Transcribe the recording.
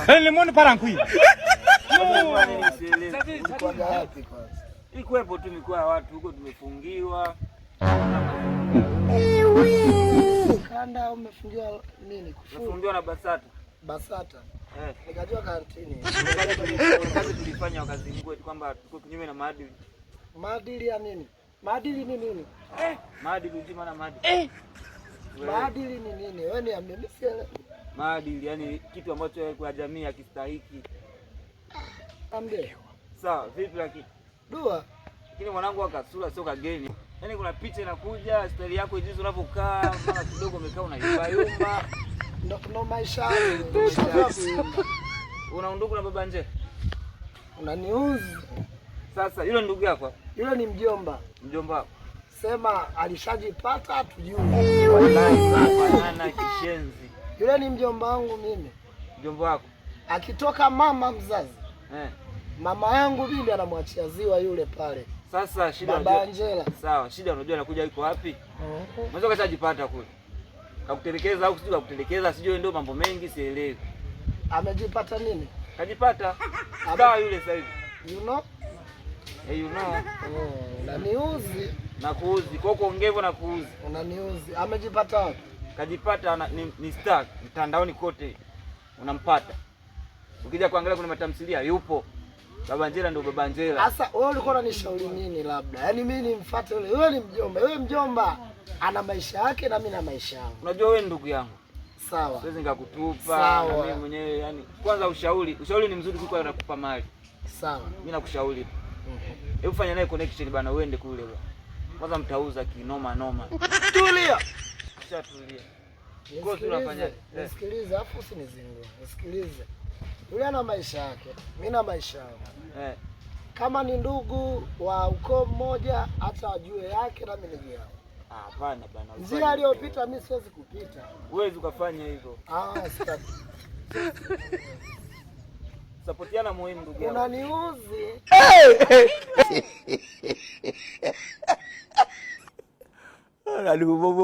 Nilimwona parankui. Ilikuwepo tu mikoa ya watu huko tumefungiwa. Kanda umefungiwa nini? Kufungiwa na BASATA. BASATA. Nikajua kantini. Kazi tulifanya wakati mkuu kwamba tuko kinyume na maadili. Maadili ya nini? Maadili ni nini? Maadili ndio na maadili. Maadili ni nini? Wewe niambie mimi sielewi. Maadili yani kitu ambacho kwa jamii hakistahiki. Ambie. Sawa, vipi lakini? Dua. Lakini mwanangu akasura sio kageni. Yaani kuna picha inakuja, style yako jinsi unavyokaa, mara kidogo umekaa unayumba yumba. Ndo maisha yangu. Una ndugu na baba nje? Unaniuzi. Sasa yule ndugu yako? Yule ni mjomba. Mjomba wako? Sema alishajipata tujue. Wallahi kishenzi. Yule ni mjomba wangu mimi. Mjomba wako? Akitoka mama mzazi. Mama yangu bibi anamwachia ziwa yule pale. Sasa shida Baba Angela. Sawa, shida unajua anakuja yuko wapi? Mwanzo kashajipata kule. Kakutelekeza au sijui kakutelekeza, sijui ndio mambo mengi sielewi. Amejipata nini? Kajipata. Sawa yule sasa hivi. You know? You know. Unaniuzi. Na kuuzi. Kwa kuongevo na kuuzi. Unaniuzi. Amejipata wapi? Kajipata ni star mtandaoni kote. Unampata. Ukija kuangalia kuna matamthilia yupo. Baba Angela ndio Baba Angela. Sasa wewe ulikuwa unanishauri nini labda? Yaani mimi nimfuate yule. Yule ni mjomba. Yule mjomba ana maisha yake na mimi na maisha yangu. Unajua wewe ndugu yangu. Sawa. Siwezi nikakutupa na mimi mwenyewe yani. Kwanza ushauri ni mzuri kuliko anakupa mali. Sawa. Mimi nakushauri. Hebu fanya naye connection bana uende kule bwana. Kwanza mtauza kinoma noma. Tulia. Tulia. Kwa tunafanya. Nisikilize afu usinizingue. Nisikilize. Yule ana maisha yake, mimi na maisha yangu. Kama ni ndugu wa ukoo mmoja hata ajue yake na mimi nijue yangu. Hapana bana. Njia aliyopita mimi siwezi kupita. Huwezi ukafanya hivyo. Sitaki. Sapotiana muhimu ndugu yangu. Unaniuzi. Aduh, bobo.